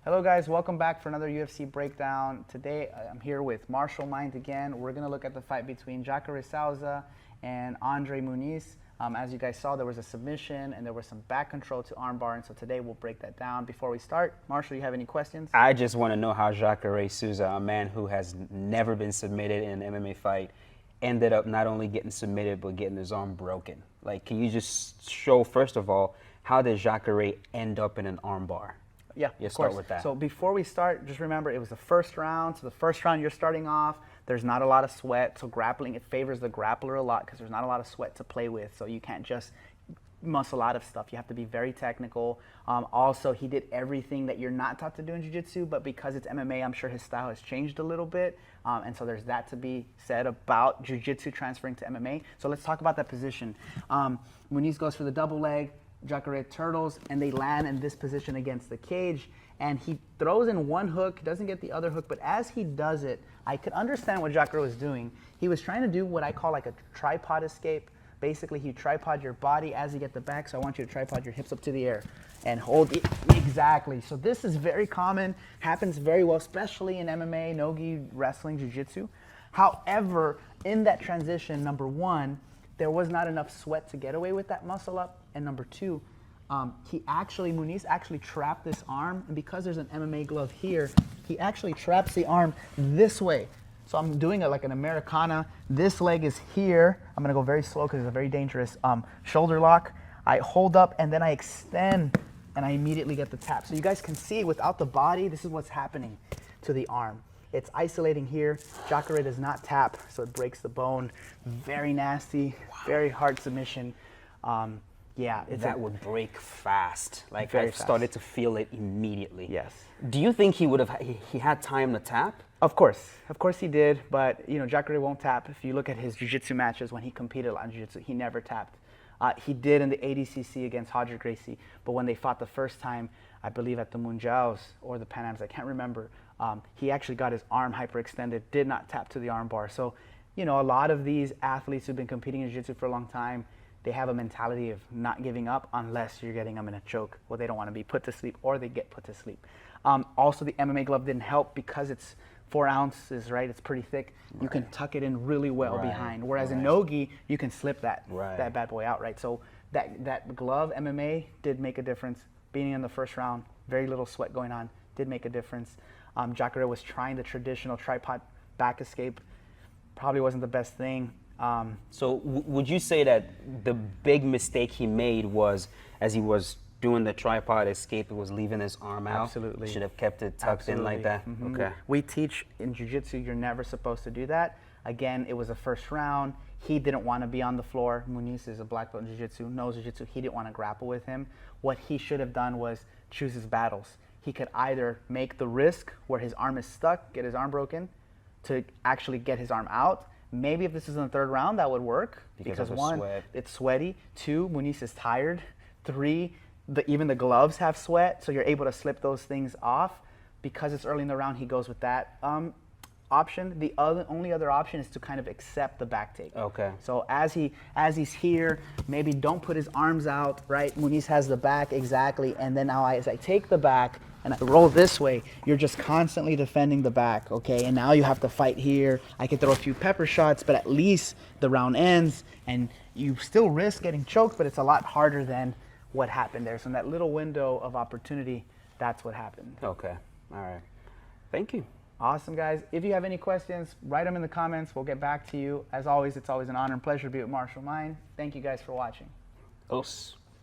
Hello guys, welcome back for another UFC breakdown. Today I'm here with Martial Mind again. We're going to look at the fight between Jacare Souza and Muniz. As you guys saw, there was a submission and there was some back control to armbar, and so today we'll break that down. Before we start, Martial, you have any questions? I just want to know how Jacare Souza, a man who has never been submitted in an MMA fight, ended up not only getting submitted but getting his arm broken. Like, can you just show, first of all, how did Jacare end up in an armbar? Yeah, Let's start with that. So before we start, just remember it was the first round. So the first round you're starting off, there's not a lot of sweat. So grappling, it favors the grappler a lot because there's not a lot of sweat to play with. So you can't just muscle out of stuff. You have to be very technical. Also, he did everything that you're not taught to do in jiu-jitsu, but because it's MMA, I'm sure his style has changed a little bit. And so there's that to be said about jiu-jitsu transferring to MMA. So let's talk about that position. Muniz goes for the double leg. Jacare turtles, and they land in this position against the cage, and he throws in one hook, doesn't get the other hook, but as he does it, I could understand what Jacare was doing. He was trying to do what I call like a tripod escape. Basically, you tripod your body as you get the back, so I want you to tripod your hips up to the air and hold it. Exactly. So this is very common, happens very well, especially in MMA, no-gi, wrestling, jiu-jitsu. However, in that transition, number one, there was not enough sweat to get away with that muscle up. And number two, Muniz actually trapped this arm. And because there's an MMA glove here, he actually traps the arm this way. So I'm doing it like an Americana. This leg is here. I'm gonna go very slow because it's a very dangerous shoulder lock. I hold up and then I extend and I immediately get the tap. So you guys can see without the body, this is what's happening to the arm. It's isolating here. Jacare does not tap, so it breaks the bone. Very nasty, very hard submission. Yeah, that would break fast. Like, I fast. started to feel it immediately. Yes. Do you think he had time to tap? Of course he did, but you know, Jacare won't tap. If you look at his jiu-jitsu matches when he competed on jiu-jitsu, he never tapped. He did in the ADCC against Roger Gracie, but when they fought the first time, I believe at the Mundials or the Pan Ams, I can't remember, he actually got his arm hyperextended, did not tap to the arm bar. So, you know, a lot of these athletes who've been competing in jiu-jitsu for a long time, they have a mentality of not giving up unless you're getting them in a choke. Well, they don't want to be put to sleep or they get put to sleep. Also, the MMA glove didn't help because it's 4 ounces, right? It's pretty thick. Right. You can tuck it in really well behind. Whereas in no-gi, you can slip that bad boy out, right? So that glove, MMA, did make a difference. Being in the first round, very little sweat going on, did make a difference. Jacare was trying the traditional tripod back escape. Probably wasn't the best thing. So would you say that the big mistake he made was, as he was doing the tripod escape, it was leaving his arm out? Absolutely. Should have kept it tucked in like that? Mm-hmm. Okay. We teach in jiu-jitsu, you're never supposed to do that. Again, it was the first round. He didn't want to be on the floor. Muniz is a black belt in jiu-jitsu, knows jiu-jitsu. He didn't want to grapple with him. What he should have done was choose his battles. He could either make the risk where his arm is stuck, get his arm broken, to actually get his arm out. Maybe if this is in the third round, that would work. Because one, it's sweaty. 2, Muniz is tired. 3, even the gloves have sweat, so you're able to slip those things off. Because it's early in the round, he goes with that option. The only other option is to kind of accept the back take. Okay. So as he's here, maybe don't put his arms out, right? Muniz has the back, exactly. And then now as I take the back and I roll this way, you're just constantly defending the back, okay? And now you have to fight here. I could throw a few pepper shots, but at least the round ends and you still risk getting choked, but it's a lot harder than what happened there. So in that little window of opportunity, that's what happened. Okay. All right. Thank you. Awesome, guys. If you have any questions, write them in the comments. We'll get back to you. As always, it's always an honor and pleasure to be with Martial Mind. Thank you guys for watching. Os.